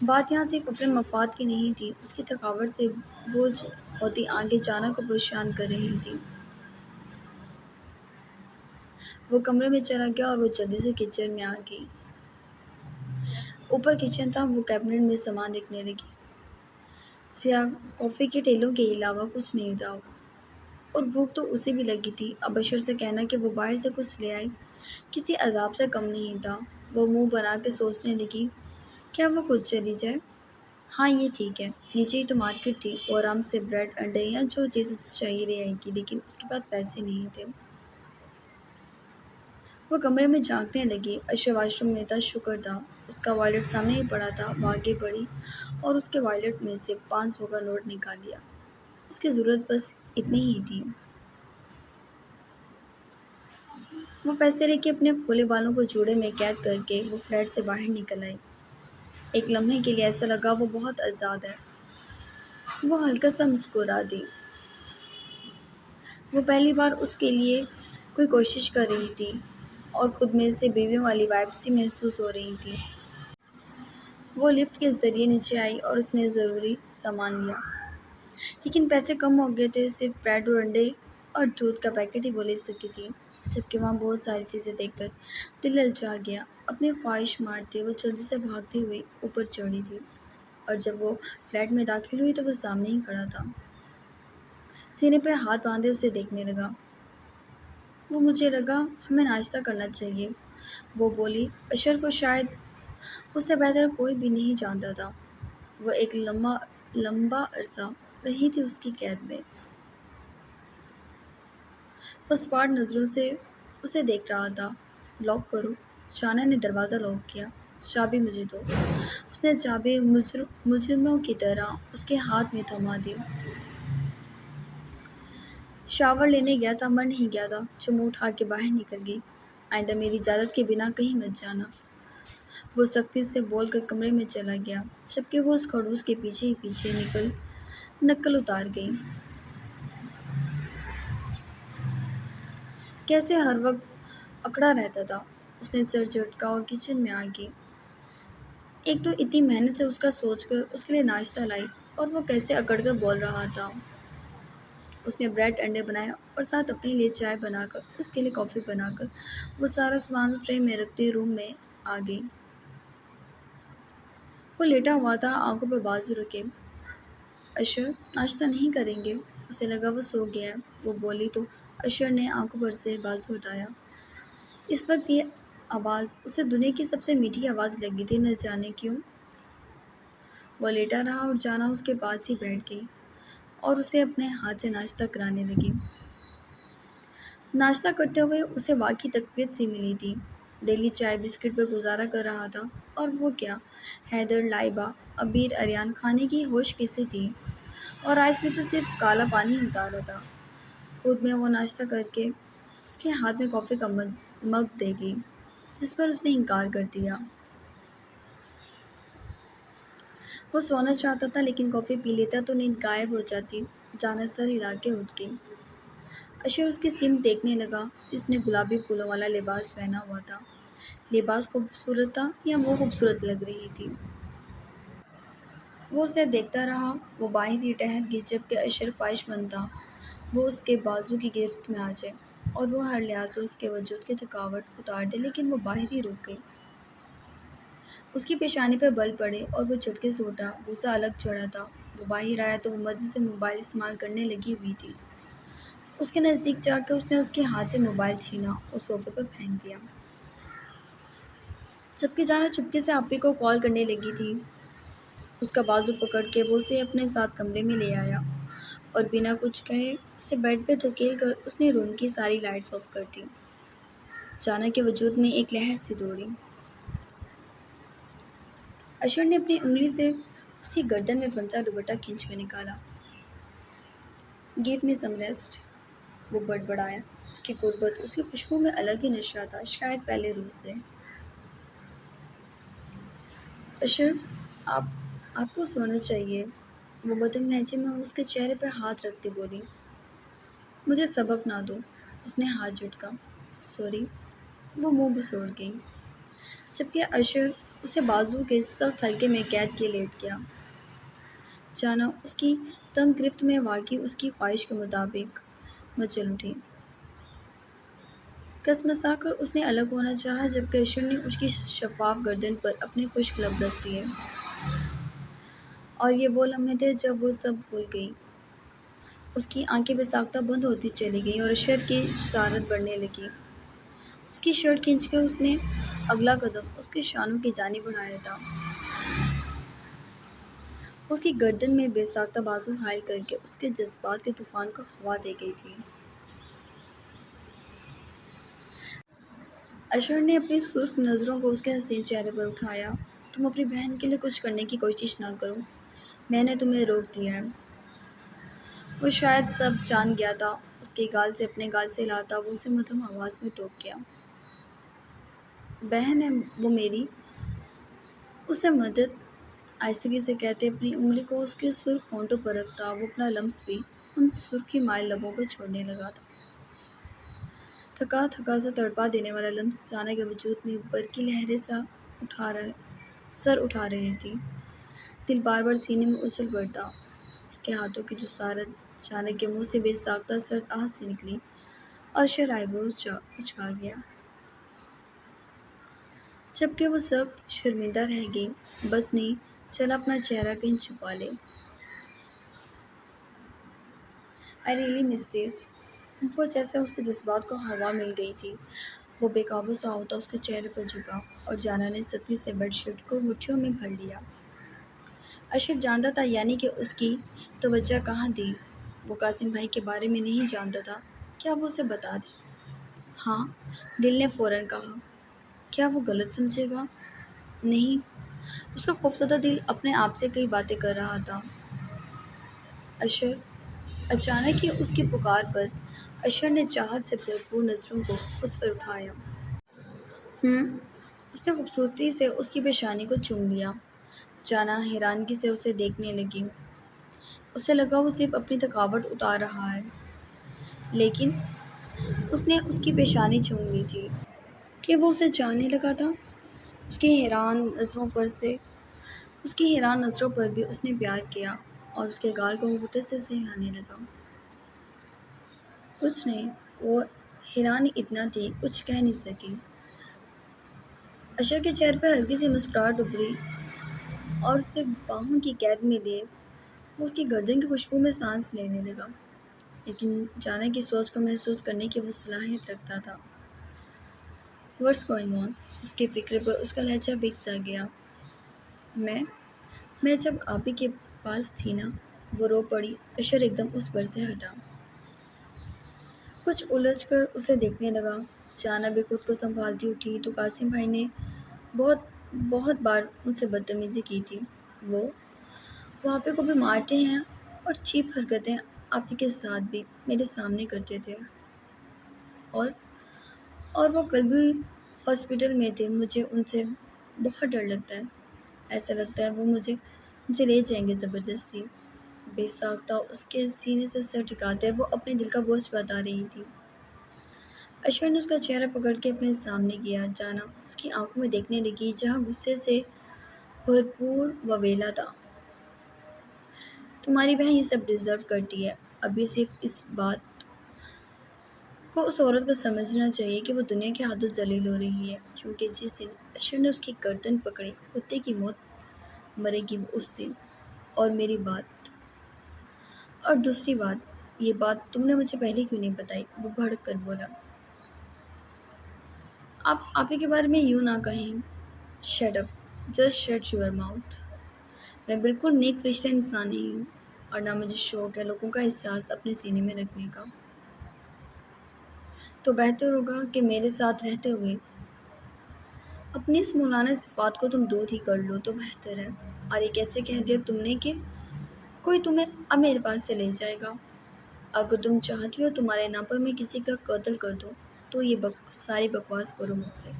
بات یہاں صرف اپنے مفاد کی نہیں تھی، اس کی تھکاوٹ سے بوجھ ہوتی آنکھیں جانا کو پریشان کر رہی تھی۔ وہ کمرے میں چلا گیا اور وہ جلدی سے کچن میں آ گئی۔ اوپر کچن تھا، وہ کیبنٹ میں سامان دیکھنے لگی۔ سیاہ کافی کے ٹھیلوں کے علاوہ کچھ نہیں تھا، اور بھوک تو اسے بھی لگی تھی۔ اب اشر سے کہنا کہ وہ باہر سے کچھ لے آئی کسی عذاب سے کم نہیں تھا۔ وہ منہ بنا کے سوچنے لگی، کیا وہ خود چلی جائے؟ ہاں یہ ٹھیک ہے، نیچے ہی تو مارکیٹ تھی، وہ آرام سے بریڈ انڈے یا جو چیز اسے چاہیے لے آئے گی، لیکن اس کے پاس پیسے نہیں تھے۔ وہ کمرے میں جھانکنے لگی۔ اشر واش روم میں تھا، شکر تھا اس کا والٹ سامنے ہی پڑا تھا۔ وہ آگے بڑھی اور اس کے والٹ میں سے 500 کا نوٹ نکال لیا۔ اس کی ضرورت بس اتنی ہی تھی۔ وہ پیسے لے کے اپنے کھولے بالوں کو جوڑے میں قید کر کے وہ فلیٹ سے باہر نکل آئی۔ ایک لمحے کے لیے ایسا لگا وہ بہت آزاد ہے۔ وہ ہلکا سا مسکرا دی۔ وہ پہلی بار اس کے لیے کوئی کوشش کر رہی تھی، اور خود میں سے بیویوں والی وائب سی محسوس ہو رہی تھی۔ وہ لفٹ کے ذریعے نیچے آئی اور اس نے ضروری سامان لیا، لیکن پیسے کم ہو گئے تھے۔ صرف بریڈ اور انڈے اور دودھ کا پیکٹ ہی وہ لے سکی تھی، جبکہ وہاں بہت ساری چیزیں دیکھ کر دل للچا گیا۔ اپنی خواہش مارتے وہ جلدی سے بھاگتی ہوئی اوپر چڑھی تھی، اور جب وہ فلیٹ میں داخل ہوئی تو وہ سامنے ہی کھڑا تھا، سینے پہ ہاتھ باندھے اسے دیکھنے لگا۔ وہ مجھے لگا ہمیں ناشتہ کرنا چاہیے، وہ بولی۔ اشر کو شاید اس سے بہتر کوئی بھی نہیں جانتا تھا۔ وہ ایک لمبا عرصہ رہی تھی اس کی قید میں۔ وہ اسپاٹ نظروں سے اسے دیکھ رہا تھا۔ لاک کرو، شانا نے دروازہ لاک کیا۔ چابی مجھے دو۔ اس نے چابی مجرموں کی طرح اس کے ہاتھ میں تھما دی۔ شاور لینے گیا تھا، مر نہیں گیا تھا جو منہ اٹھا کے باہر نکل گئی۔ آئندہ میری اجازت کے بنا کہیں مت جانا، وہ سختی سے بول کر کمرے میں چلا گیا، جبکہ وہ اس خڑوس کے پیچھے ہی پیچھے نکل اتار گئی۔ کیسے ہر وقت اکڑا رہتا تھا۔ اس نے سر جھٹکا اور کچن میں آ گئی۔ ایک تو اتنی محنت سے اس کا سوچ کر اس کے لیے ناشتہ لائی، اور وہ کیسے اکڑ کر بول رہا تھا۔ اس نے بریڈ انڈے بنائے اور ساتھ اپنے لیے چائے بنا کر اس کے لیے کافی بنا کر وہ سارا سامان ٹرے میں رکھتے روم میں آ گئی۔ وہ لیٹا ہوا تھا، آنکھوں پہ بازو رکھے۔ اشر ناشتہ نہیں کریں گے؟ اسے لگا وہ سو گیا ہے۔ وہ بولی تو اشر نے آنکھوں پر سے بازو ہٹایا۔ اس وقت یہ آواز اسے دنیا کی سب سے میٹھی آواز لگی تھی، نہ جانے کیوں۔ وہ لیٹا رہا اور جانا اس کے پاس ہی بیٹھ گئی اور اسے اپنے ہاتھ سے ناشتہ کرانے لگی۔ ناشتہ کرتے ہوئے اسے واقعی تقویت سی ملی تھی۔ ڈیلی چائے بسکٹ پر گزارا کر رہا تھا، اور وہ کیا، حیدر، لائبہ، عبیر، اریان کھانے کی ہوش کیسے تھی، اور آئس میں تو صرف کالا پانی ہی اتارا تھا۔ خود میں وہ ناشتہ کر کے اس کے ہاتھ میں کافی کا مگ دے گئی، جس پر اس نے انکار کر دیا۔ وہ سونا چاہتا تھا، لیکن کافی پی لیتا تو نیند غائب ہو جاتی۔ جانا سر ہلا کے اٹھ گئی۔ اشر اس کی سمت دیکھنے لگا، جس نے گلابی پھولوں والا لباس پہنا ہوا تھا۔ لباس خوبصورت تھا یا وہ خوبصورت لگ رہی تھی؟ وہ اسے دیکھتا رہا۔ وہ باہر ہی ٹہل گئی، جبکہ اشر خواہش مند تھا وہ اس کے بازو کی گرفت میں آ جائے اور وہ ہر لحاظ سے اس کے وجود کی تھکاوٹ اتار دے، لیکن وہ باہر ہی رک گئی۔ اس کی پیشانی پر بل پڑے اور وہ جھٹکے سے اٹھا، غصہ الگ چڑھا تھا۔ وہ باہر آیا تو وہ مزے سے موبائل استعمال کرنے لگی ہوئی تھی۔ اس کے نزدیک جا کر اس نے اس کے ہاتھ سے موبائل چھینا اور صوفے پر پھینک دیا، جبکہ جانا چپکے سے آپی کو کال کرنے لگی تھی۔ اس کا بازو پکڑ کے وہ اسے اپنے ساتھ کمرے میں لے آیا، اور بنا کچھ کہے اسے بیڈ پہ دھکیل کر اس نے روم کی ساری لائٹس آف کر دی۔ جانا کے وجود میں ایک لہر سی دوڑی۔ اشر نے اپنی انگلی سے اس کی گردن میں پھنسا دوپٹہ کھینچ کر نکالا۔ گیو می سم ریسٹ، وہ بڑبڑایا۔ اس کی غربت، اس کی خوشبو میں الگ ہی نشہ تھا، شاید پہلے روز سے۔ اشر، آپ کو سونا چاہیے، وہ بدم لہجے میں اس کے چہرے پہ ہاتھ رکھتے بولی۔ مجھے سبق نہ دو، اس نے ہاتھ جھٹکا۔ سوری، وہ منہ بسوڑ گئی، جبکہ اشر اسے بازو کے سخت حلقے میں قید کے لیٹ گیا۔ جانا اس کی تنگ گرفت میں واقعی اس کی خواہش کے مطابق مچل اٹھی۔ کسمسا کر اس نے الگ ہونا چاہا جبکہ اشر نے اس کی شفاف گردن پر اپنے خشک لب رکھ دیے۔ اور یہ وہ لمحے تھے جب وہ سب بھول گئی۔ اس کی آنکھیں بے ساختہ بند ہوتی چلی گئیں اور اشر کی جسارت بڑھنے لگی۔ اس کی شرٹ کھینچ کر اس نے اگلا قدم اس کے شانوں کی جانب بڑھایا تھا۔ اس کی گردن میں بے ساختہ بازو حائل کر کے اس کے جذبات کے طوفان کو ہوا دے گئی تھی۔ اشر نے اپنی سرخ نظروں کو اس کے حسین چہرے پر اٹھایا۔ تم اپنی بہن کے لیے کچھ کرنے کی کوشش نہ کرو، میں نے تمہیں روک دیا ہے۔ وہ شاید سب جان گیا تھا۔ اس کے گال سے اپنے گال سے ہلاتا وہ اسے مدھم آواز میں ٹوک گیا۔ بہن ہے وہ میری، اسے مدد آہستگی سے کہتے اپنی انگلی کو اس کے سرخ ہونٹوں پر رکھتا وہ اپنا لمس بھی ان سرخی مائل لبوں پر چھوڑنے لگا تھا۔ تھکا تھکا سا تڑپا دینے والا لمس جانا کے وجود میں برقی لہریں سر اٹھا رہی تھی۔ دل بار بار سینے میں اچھل پڑتا۔ اس کے ہاتھوں کی جسارت جانا کے منہ سے بے ساختہ سرد آہ سے نکلی اور اشر آئیبروز اچکا گیا، جبکہ وہ سخت شرمندہ رہ گئی۔ بس نہیں چلا اپنا چہرہ کہیں چھپا لے۔ I really miss this۔ وہ جیسے اس کے جذبات کو ہوا مل گئی تھی۔ وہ بے قابو سا ہوتا اس کے چہرے پر جھکا اور جانا نے سختی سے بیڈ شیٹ کو مٹھیوں میں بھر لیا۔ اشر جانتا تھا یعنی کہ اس کی توجہ کہاں تھی۔ وہ قاسم بھائی کے بارے میں نہیں جانتا تھا، کیا وہ اسے بتا دے؟ ہاں، دل نے فوراً کہا۔ کیا وہ غلط سمجھے گا؟ نہیں، اس کا خوفزدہ دل اپنے آپ سے کئی باتیں کر رہا تھا۔ اشر، اچانک ہی اس کی پکار پر اشر نے چاہت سے بھرپور نظروں کو اس پر اٹھایا۔ اس نے خوبصورتی سے اس کی پیشانی کو چوم لیا۔ جانا حیرانگی سے اسے دیکھنے لگی۔ اسے لگا وہ صرف اپنی تھکاوٹ اتار رہا ہے، لیکن اس نے اس کی پیشانی چوم لی تھی کہ وہ اسے جاننے لگا تھا۔ اس کی حیران نظروں پر بھی اس نے پیار کیا اور اس کے گال کو انگوٹھے سے سہلانے لگا۔ کچھ نہیں، وہ حیران اتنا تھی کچھ کہہ نہیں سکی۔ اشر کے چہرے پر ہلکی سی مسکراہٹ ابھری اور اسے باہوں کی قید میں لیے وہ اس کی گردن کی خوشبو میں سانس لینے لگا، لیکن جانا کی سوچ کو محسوس کرنے کی وہ صلاحیت رکھتا تھا۔ What's going on؟ اس کے فکرے پر اس کا لہجہ بھیگ سا گیا۔ میں جب آپ ہی کے پاس تھی نا، وہ رو پڑی۔ اشر ایک دم اس پر سے ہٹا، کچھ الجھ کر اسے دیکھنے لگا۔ جانا بھی خود کو سنبھالتی اٹھی تو قاسم بھائی نے بہت بار مجھ سے بدتمیزی کی تھی۔ وہ آپ ہی کو بھی مارتے ہیں اور چیپ حرکتیں آپ ہی کے ساتھ بھی میرے سامنے کرتے تھے، اور وہ کل بھی ہاسپٹل میں تھے۔ مجھے ان سے بہت ڈر لگتا ہے، ایسا لگتا ہے وہ مجھے لے جائیں گے زبردستی۔ بے ساختہ اس کے سینے سے سر ٹکاتے وہ اپنے دل کا بوجھ بتا رہی تھی۔ اشر نے اس کا چہرہ پکڑ کے اپنے سامنے کیا۔ جانا اس کی آنکھوں میں دیکھنے لگی جہاں غصے سے بھرپور وویلا تھا۔ تمہاری بہن یہ سب ڈیزرو کرتی ہے۔ ابھی صرف اس بات کو اس عورت کو سمجھنا چاہیے کہ وہ دنیا کے ہاتھوں ذلیل ہو رہی ہے، کیونکہ جس دن اشر نے اس کی گردن پکڑی کتے کی موت مرے گی وہ اس دن۔ اور میری بات، اور دوسری بات، یہ بات تم نے مجھے پہلے کیوں نہیں بتائی؟ وہ بھڑک کر بولا۔ آپ ہی کے بارے میں یوں نہ کہیں۔ Shut up, just shut your mouth. میں بالکل نیک فرشتہ انسان نہیں ہوں، اور نہ مجھے شوق ہے لوگوں کا احساس اپنے سینے میں رکھنے کا۔ تو بہتر ہوگا کہ میرے ساتھ رہتے ہوئے اپنی اس مولانا صفات کو تم دور ہی کر لو تو بہتر ہے۔ اور یہ کیسے کہہ دیا تم نے کہ کوئی تمہیں اب میرے پاس سے لے جائے گا؟ اگر تم چاہتی ہو تمہارے نام پر میں کسی کا قتل کر دوں تو یہ ساری بکواس کرو مجھ سے۔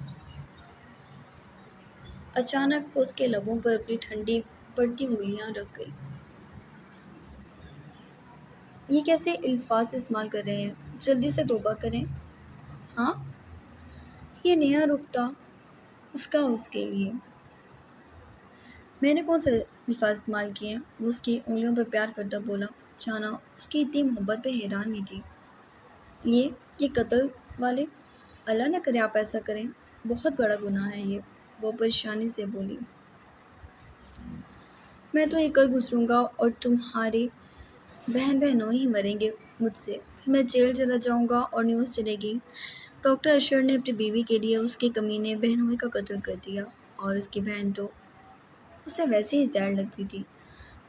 اچانک وہ اس کے لبوں پر اپنی ٹھنڈی پڑتی انگلیاں رکھ گئی۔ یہ کیسے الفاظ استعمال کر رہے ہیں؟ جلدی سے توبہ کریں۔ ہاں، یہ نیا رخ تھا اس کا اس کے لیے۔ میں نے کون سے الفاظ استعمال کیے ہیں؟ وہ اس کی انگلیوں پر پیار کرتا بولا۔ جانا اس کی اتنی محبت پہ حیران ہی تھی۔ یہ قتل والے، اللہ نہ کرے آپ ایسا کریں، بہت بڑا گناہ ہے یہ، وہ پریشانی سے بولی۔ میں تو یہ کر گزروں گا اور تمہارے بہن بہنوں ہی مریں گے مجھ سے، پھر میں جیل چلا جاؤں گا اور نیوز چلے گی، ڈاکٹر اشر نے اپنی بیوی کے لیے اس کے کمینے بہنوئی کا قتل کر دیا، اور اس کی بہن تو اسے ویسے ہی زہر لگتی تھی۔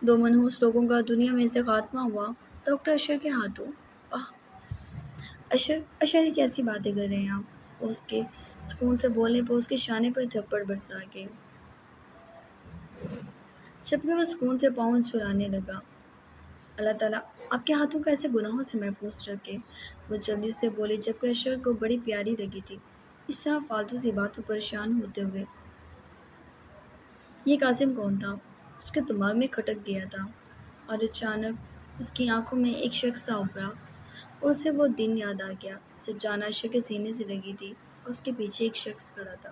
دو منحوس لوگوں کا دنیا میں سے خاتمہ ہوا ڈاکٹر اشر کے ہاتھوں۔ آہ! اشر یہ کیسی باتیں کر رہے ہیں آپ؟ اس کے سکون سے بولنے پر اس کے شانے پر تھپڑ برسا گئے، جبکہ وہ سکون سے پاؤں چھلانے لگا۔ اللہ تعالیٰ آپ کے ہاتھوں کو ایسے گناہوں سے محفوظ رکھے، وہ جلدی سے بولی، جبکہ اشر کو بڑی پیاری لگی تھی اس طرح فالتو سی بات پر پریشان ہوتے ہوئے۔ یہ قاسم کون تھا؟ اس کے دماغ میں کھٹک گیا تھا، اور اچانک اس کی آنکھوں میں ایک شخص آ ابھرا، اور اسے وہ دن یاد آ گیا جب جانا اشر کے سینے سے لگی تھی اور اس کے پیچھے ایک شخص کھڑا تھا۔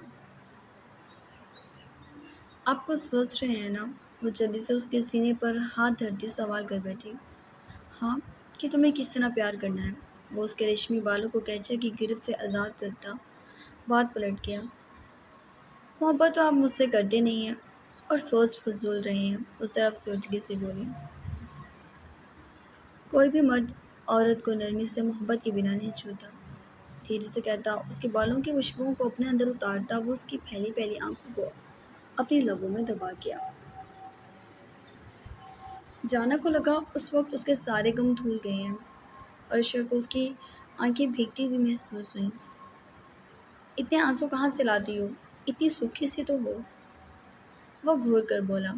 آپ کچھ سوچ رہے ہیں نا؟ وہ جلدی سے اس کے سینے پر ہاتھ دھرتی سوال کر بیٹھی۔ ہاں، کہ تمہیں کس طرح پیار کرنا ہے؟ وہ اس کے ریشمی بالوں کو کینچا کی گرفت سے آزاد کرتا بات پلٹ گیا۔ محبت تو آپ مجھ سے کرتے نہیں ہیں اور سوچ فضول رہے ہیں، اس طرف سوچگی سے بولی۔ کوئی بھی مرد عورت کو نرمی سے محبت کے بنا نہیں چھوتا، دھیرے سے کہتا، اس کے بالوں کی خوشبوؤں کو اپنے اندر اتارتا وہ اس کی پھیلی پھیلی آنکھوں کو اپنی لبوں میں دبا گیا۔ جانا کو لگا اس وقت اس کے سارے غم دھل گئے ہیں، اور اشر کو اس کی آنکھیں بھیگتی ہوئی محسوس ہوئیں۔ اتنے آنسو کہاں سے لاتی ہو؟ اتنی سوکھی سی تو ہو، وہ گھور کر بولا۔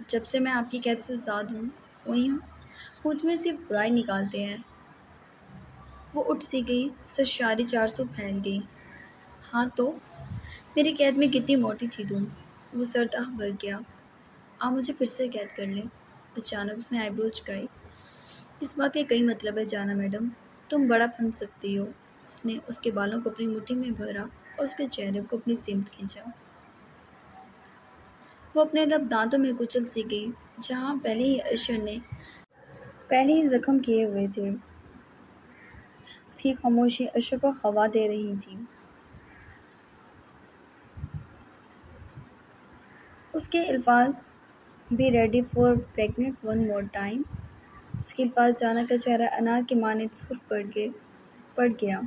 جب سے میں آپ کی قید سے آزاد ہوں، وہی ہوں، مجھ میں صرف برائی نکالتے ہیں۔ وہ اٹھ سی گئی، سرشاری 400 پھیل گئی۔ ہاں تو میری قید میں کتنی موٹی تھی تم؟ وہ سرداہ بھر گیا۔ آپ مجھے پھر سے قید کر لیں۔ اچانک اس نے آئی برو چکائی۔ اس بات کے کئی مطلب ہے جانا میڈم، تم بڑا بن سکتی ہو۔ اس نے اس کے بالوں کو اپنی مٹھی میں بھرا اور اس کے چہرے کو اپنی سمت کھینچا۔ وہ اپنے لب دانتوں میں کچل سی گئی، جہاں پہلے ہی زخم کیے ہوئے تھے۔ اس کی خاموشی اشر کو ہوا دے رہی تھی۔ اس کے الفاظ be ready for pregnant one more time. اس کے الفاظ جانا کا چہرہ انار کے مانند سرخ پڑ گیا،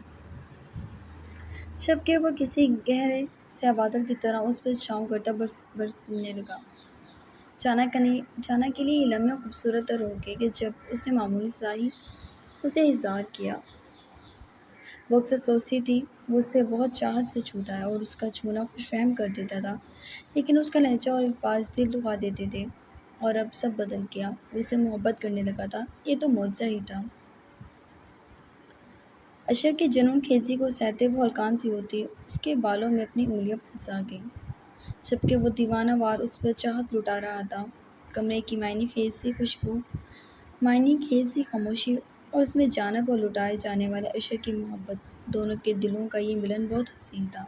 جبکہ وہ کسی گہرے سیاہ بادل کی طرح اس پر چھاؤں کرتا برسنے لگا۔ جانا کے لیے یہ لمحہ خوبصورت تر ہو گئے کہ جب اس نے معمولی سا ہی اسے اظہار کیا۔ وہ اکثر سوچتی تھی وہ اسے بہت چاہت سے چھوتا ہے اور اس کا چھونا خوش فہم کر دیتا تھا، لیکن اس کا لہجہ اور الفاظ دل دکھا دیتے تھے، اور اب سب بدل گیا، وہ اسے محبت کرنے لگا تھا۔ یہ تو معجزہ ہی تھا۔ اشر کی جنون خیزی کو سہتے وہ ہلکان سی ہوتی اس کے بالوں میں اپنی انگلیاں پھنسا گئی، جبکہ وہ دیوانہ وار اس پر چاہت لٹا رہا تھا۔ کمرے کی معنی خیز سی خوشبو، معنی خیز سی خاموشی، اور اس میں جانب اور لٹائے جانے والے اشر کی محبت، دونوں کے دلوں کا یہ ملن بہت حسین تھا،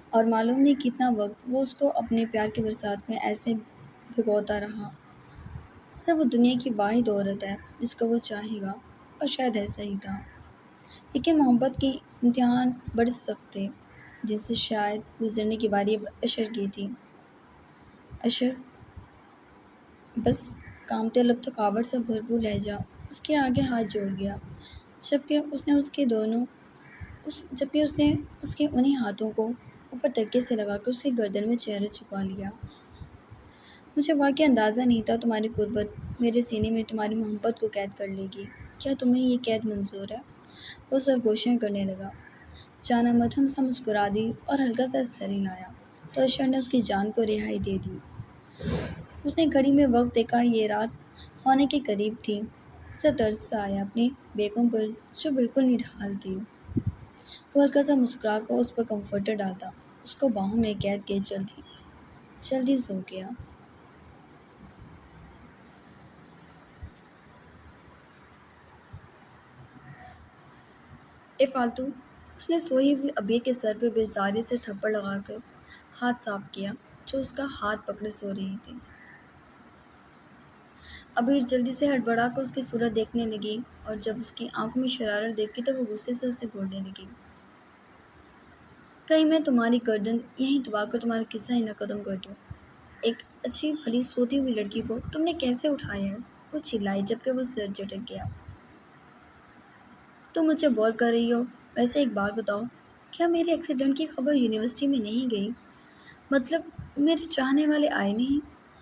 اور معلوم نہیں کتنا وقت وہ اس کو اپنے پیار کی برسات میں ایسے بھگوتا رہا، جیسے وہ دنیا کی واحد عورت ہے جس کو وہ چاہے گا، اور شاید ایسا ہی تھا، لیکن محبت کے امتحان بڑے سخت تھے، جن سے شاید گزرنے کی باری اب اشر کی تھی۔ اشر بس، کامتے لب تھکاوٹ سے بھرپور لہجہ اس کے آگے ہاتھ جوڑ گیا، جبکہ اس نے اس کے انہی ہاتھوں کو اوپر تکیے سے لگا کر اس کی گردن میں چہرہ چھپا لیا۔ مجھے واقعی اندازہ نہیں تھا تمہاری قربت میرے سینے میں تمہاری محبت کو قید کر لے گی۔ کیا تمہیں یہ قید منظور ہے؟ وہ سرگوشیاں کرنے لگا۔ جانا مدھم سا مسکرا دی اور ہلکا سا سر ہلایا، تو اشر نے اس کی جان کو رہائی دے دی۔ اس نے گھڑی میں وقت دیکھا، یہ رات ہونے کے قریب تھی۔ اسے ترس سا آیا اپنی بیگم پر جو بالکل نڈھال تھی۔ وہ ہلکا سا مسکرا کر اس پر کمفرٹر ڈالتا، اس کو باہوں میں قید کیے جلدی سو گیا۔ اے فالتو! اس نے سوئی ہوئی ابیہ کے سر پر بیزاری سے تھپڑ لگا کر ہاتھ صاف کیا، جو اس کا ہاتھ پکڑے سو رہی تھی۔ ابیر جلدی سے ہڑبڑا کر اس کی صورت دیکھنے لگی اور جب اس کی آنکھوں میں شرارت دیکھی تو وہ غصے سے اسے گھورنے لگی۔ کہیں میں تمہاری گردن یہیں دبا کر تمہارا قصہ ہی نہ ختم کر دوں۔ ایک اچھی بھلی سوتی ہوئی لڑکی کو تم نے کیسے اٹھایا ہے؟ وہ چلائی جبکہ وہ سر جھٹک گیا۔ تم مجھے بور کر رہی ہو؟ ویسے ایک بات بتاؤ، کیا میرے ایکسیڈنٹ کی خبر یونیورسٹی میں نہیں گئی؟ مطلب میرے چاہنے والے آئے نہیں؟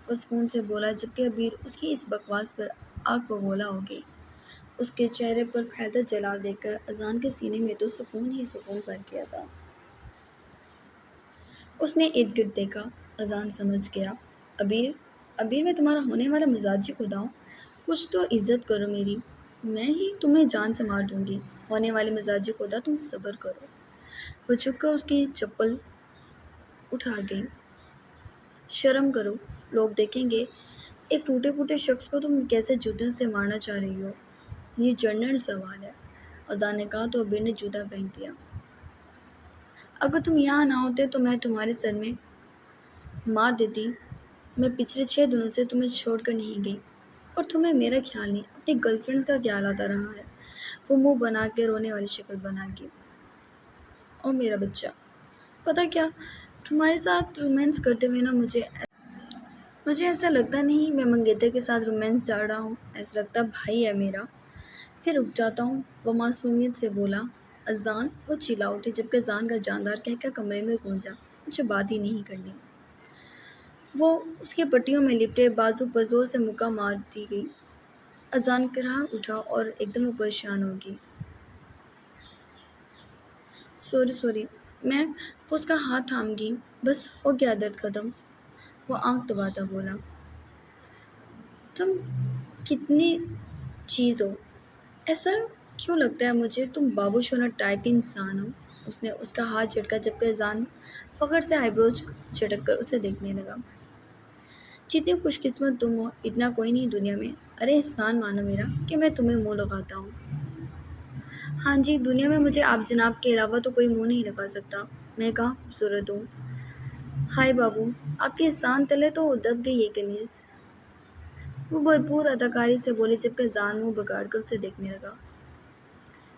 وہ سکون سے بولا جبکہ ابیر اس کی اس بکواس پر آگ بگولا ہو گئی۔ اس کے چہرے پر پھیلتا جلال دیکھ کر اذان کے سینے میں تو سکون ہی سکون بھر گیا تھا۔ اس نے ارد گرد دیکھا۔ اذان سمجھ گیا۔ ابیر ابیر میں تمہارا ہونے والا مزاجی خدا ہوں، کچھ تو عزت کرو میری، میں ہی تمہیں جان سے مار دوں گی۔ ہونے والے مزاجی خدا تم صبر کرو۔ وہ جھک کر اس کی چپل اٹھا گئی۔ شرم کرو، لوگ دیکھیں گے ایک ٹوٹے پھوٹے شخص کو تم کیسے جوتوں سے مارنا چاہ رہی ہو۔ یہ جنرل سوال ہے، اذان نے کہا تو ابیر نے جوتا پھینک دیا۔ اگر تم یہاں نہ ہوتے تو میں تمہارے سر میں مار دیتی۔ میں پچھلے 6 دنوں سے تمہیں چھوڑ کر نہیں گئی اور تمہیں میرا خیال نہیں، اپنی گرل فرینڈز کا خیال آتا رہا ہے۔ وہ منہ بنا کے رونے والی شکل بنا کے۔ اور میرا بچہ، پتہ کیا، تمہارے ساتھ رومانس کرتے ہوئے نا مجھے ایسا لگتا نہیں میں منگیتر کے ساتھ رومانس جاڑ رہا ہوں، ایسا لگتا بھائی ہے میرا۔ پھر رک جاتا ہوں، وہ معصومیت سے بولا۔ اذان، وہ چلا اٹھی جبکہ اذان کا جاندار کہہ کمرے میں گونجا، مجھے بات ہی نہیں کرنی۔ وہ اس کی پٹیوں میں لپٹے بازو پر زور سے مکہ مارتی گئی۔ اذان کرا اٹھا اور ایک دم وہ پریشان ہو گئی۔ سوری میں، وہ اس کا ہاتھ تھام گئی۔ بس ہو گیا درد ختم، وہ آنکھ دباتا بولا۔ تم کتنی چیز ہو، ایسا کیوں لگتا ہے مجھے تم بابو شونا ٹائپ کی انسان ہو؟ اس نے اس کا ہاتھ جھٹکا جبکہ اذان فخر سے آئی بروز جھٹک کر اسے دیکھنے لگا۔ جتنی خوش قسمت تم ہو اتنا کوئی نہیں دنیا میں، ارے احسان مانو میرا کہ میں تمہیں منہ لگاتا ہوں۔ ہاں جی، دنیا میں مجھے آپ جناب کے علاوہ تو کوئی منہ نہیں لگا سکتا، میں کہاں خوبصورت ہوں۔ ہائے بابو، آپ کے احسان تلے تو دب گئی یہ کنیز، وہ بھرپور اداکاری سے بولی جبکہ اذان منہ بگاڑ کر اسے دیکھنے لگا۔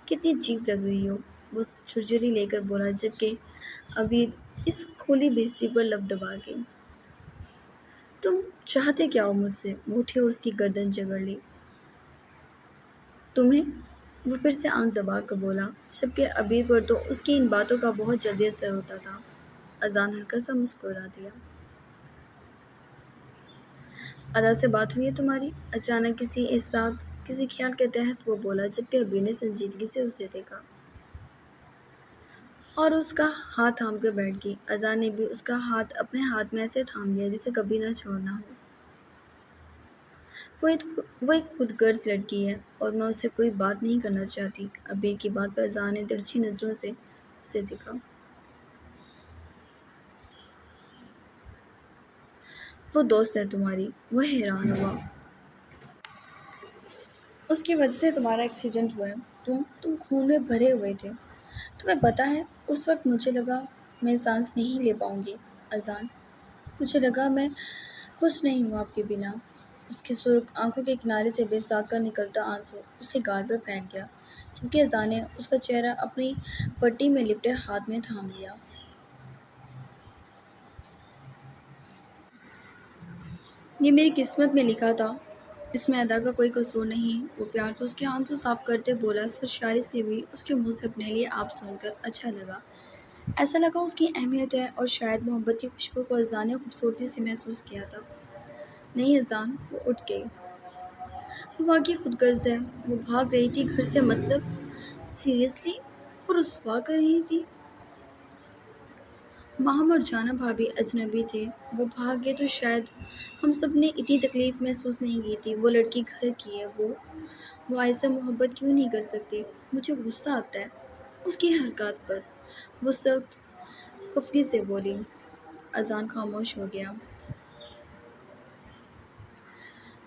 کتنی عجیب لگ رہی ہو، وہ چھرچری لے کر بولا جبکہ ابیر اس کھلی بےعزتی پر لب دبا گئی۔ تم چاہتے کیا ہو مجھ سے؟ وہ اٹھی اور اس کی گردن جگڑ لی۔ تمہیں؟ وہ پھر سے آنکھ دبا کر بولا جبکہ ابیر پر تو اس کی ان باتوں کا بہت جلدی اثر ہوتا تھا۔ اذان ہلکا سا مسکرا دیا۔ ادا سے بات ہوئی ہے تمہاری؟ اچانک کسی احساس کسی خیال کے تحت وہ بولا جبکہ ابیر نے سنجیدگی سے اسے دیکھا اور اس کا ہاتھ تھام کر بیٹھ گئی۔ اذان نے بھی اس کا ہاتھ اپنے ہاتھ میں ایسے تھام لیا جسے کبھی نہ چھوڑنا ہو۔ وہ ایک خود غرض لڑکی ہے اور میں اس سے کوئی بات نہیں کرنا چاہتی۔ ابیر کی بات پر اذان نے ترچھی نظروں سے اسے دیکھا۔ وہ دوست ہے تمہاری؟ وہ حیران ہوا۔ اس کی وجہ سے تمہارا ایکسیڈنٹ ہوا ہے۔ تم خون میں بھرے ہوئے تھے، تمہیں پتہ ہے اس وقت مجھے لگا میں سانس نہیں لے پاؤں گی۔ اذان، مجھے لگا میں کچھ نہیں ہوں آپ کے بنا۔ اس کی سرخ آنکھوں کے کنارے سے بے ساختہ نکلتا آنسو اس کے گال پر پھیل گیا جبکہ اذان نے اس کا چہرہ اپنی پٹی میں لپٹے ہاتھ میں تھام لیا۔ یہ میری قسمت میں لکھا تھا، اس میں ادا کا کوئی قصور نہیں، وہ پیار سے اس کے آنسو صاف کرتے بولا۔ سرشاری سے بھی اس کے منہ سے اپنے لیے آپ سن کر اچھا لگا، ایسا لگا اس کی اہمیت ہے اور شاید محبت کی خوشبو کو اذان نے خوبصورتی سے محسوس کیا تھا۔ نہیں اذان، وہ اٹھ گئی۔ وہ واقعی خود غرض ہے، وہ بھاگ رہی تھی گھر سے، مطلب سیریسلی وہ رسوا کر رہی تھی۔ ماہم اور جانا بھابھی اجنبی تھے، وہ بھاگ گئے تو شاید ہم سب نے اتنی تکلیف محسوس نہیں کی تھی۔ وہ لڑکی گھر کی ہے، وہ ایسے محبت کیوں نہیں کر سکتی؟ مجھے غصہ آتا ہے اس کی حرکات پر، وہ سخت خفگی سے بولی۔ اذان خاموش ہو گیا۔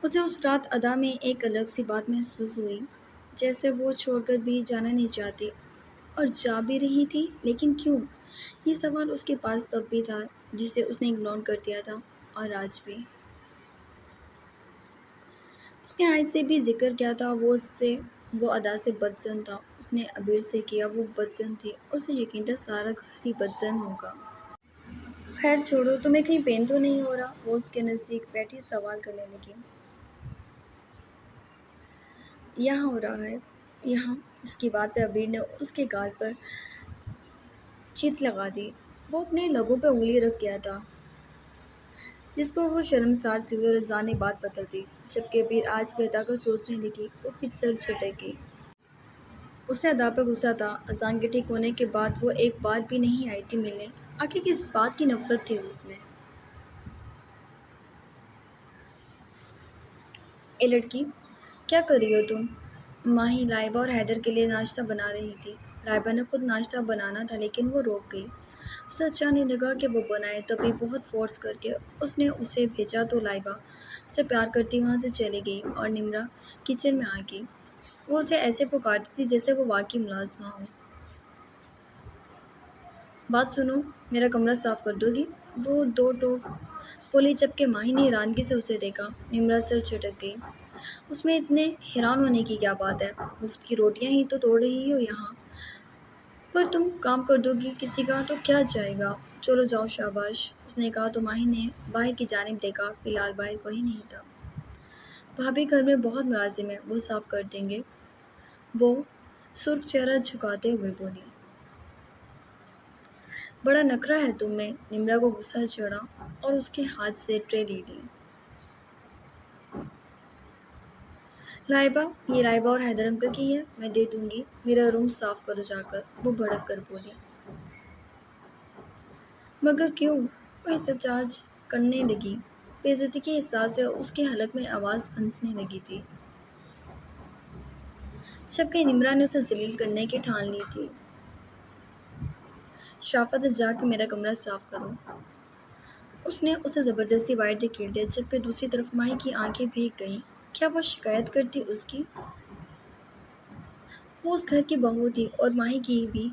اسے اس رات ادا میں ایک الگ سی بات محسوس ہوئی، جیسے وہ چھوڑ کر بھی جانا نہیں چاہتی۔ اور جا بھی رہی تھی، لیکن کیوں؟ یہ سوال اس کے پاس تب بھی تھا، جسے اس نے اگنور کر دیا تھا، اور آج بھی۔ اس نے آج سے بھی ذکر کیا تھا، وہ ادا سے بدظن تھا، اس نے عبیر سے کیا، وہ بدظن تھی، اور اسے یقین تھا سارا گھر ہی بدظن ہوگا۔ خیر چھوڑو، تمہیں کہیں پین تو نہیں ہو رہا؟ وہ اس کے نزدیک بیٹھی سوال کرنے لگی۔ یہاں ہو رہا ہے، یہاں۔ اس کی بات پہ عبیر نے اس کے گال پر چیت لگا دی۔ وہ اپنے لبوں پہ انگلی رکھ گیا تھا، جس پر وہ شرمسار سی ہوئی اور اذا نے بات بدل دی۔ جبکہ عبیر آج بھی ادا کا سوچنے لگی، وہ پھر سر جھٹک گئی۔ اسے ادا پہ غصہ تھا۔ اذان کے ٹھیک ہونے کے بعد وہ ایک بار بھی نہیں آئی تھی ملنے۔ آخر کس بات کی نفرت تھی اس میں؟ اے لڑکی، کیا کر رہی ہو تم؟ ماہی لائبہ اور حیدر کے لیے ناشتہ بنا رہی تھی۔ لائبہ نے خود ناشتہ بنانا تھا، لیکن وہ روک گئی۔ اسے اچھا نہیں لگا کہ وہ بنائے، تبھی بہت فورس کر کے اس نے اسے بھیجا تو لائبہ اسے پیار کرتی وہاں سے چلی گئی اور نمرہ کچن میں آ گئی۔ وہ اسے ایسے پکارتی تھی جیسے وہ واقعی ملازمہ ہو۔ بات سنو، میرا کمرہ صاف کر دو گی؟ وہ دو ٹوک بولی، جبکہ ماہی نے حیرانگی سے اسے دیکھا۔ نمرہ سر جھٹک گئی۔ اس میں اتنے حیران ہونے کی کیا بات ہے؟ مفت کی روٹیاں ہی تو توڑ رہی ہو یہاں، پر تم کام کر دو گی کسی کا تو کیا جائے گا؟ چلو جاؤ، شاباش، اس نے کہا تو ماہی نے باہر کی جانب دیکھا۔ فی الحال باہر کوئی نہیں تھا۔ بھابھی گھر میں بہت ملازم ہیں، وہ صاف کر دیں گے، وہ سرخ چہرہ جھکاتے ہوئے بولی۔ بڑا نخرہ ہے تم میں۔ نمرہ کو غصہ چڑھا اور اس کے ہاتھ سے ٹرے لے لی۔ لائبہ، یہ لائبہ اور حیدر انکل کی ہے، میں دے دوں گی۔ میرا روم صاف کرو جا کر، وہ بھڑک کر بولی۔ مگر کیوں؟ وہ احتجاج کرنے لگی۔ بے عزتی کے احساس سے اس کے حلق میں آواز پھنسنے لگی تھی، جبکہ نمرہ نے اسے ذلیل کرنے کی ٹھان لی تھی۔ شرافت ہے، جا کے میرا کمرہ صاف کرو۔ اس نے اسے زبردستی باہر دھکیل دیا، جبکہ دوسری طرف ماہی کی آنکھیں بھیگ گئیں۔ کیا وہ شکایت کرتی اس کی؟ وہ اس گھر کی بہو تھی، اور ماہی کی بھی،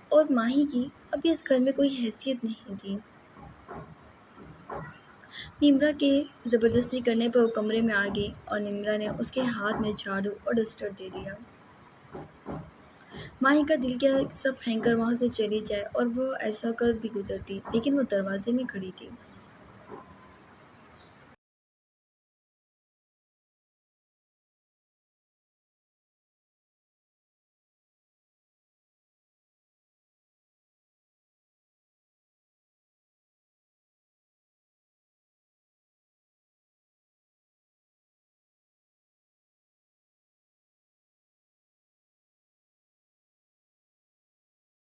اور ماہی کی ابھی اس گھر میں کوئی حیثیت نہیں تھی۔ نمرہ کے زبردستی کرنے پر وہ کمرے میں آ گئی، اور نمرہ نے اس کے ہاتھ میں جھاڑو اور ڈسٹر دے دیا۔ ماہی کا دل کیا سب پھینک کر وہاں سے چلی جائے، اور وہ ایسا کر بھی گزرتی، لیکن وہ دروازے میں کھڑی تھی۔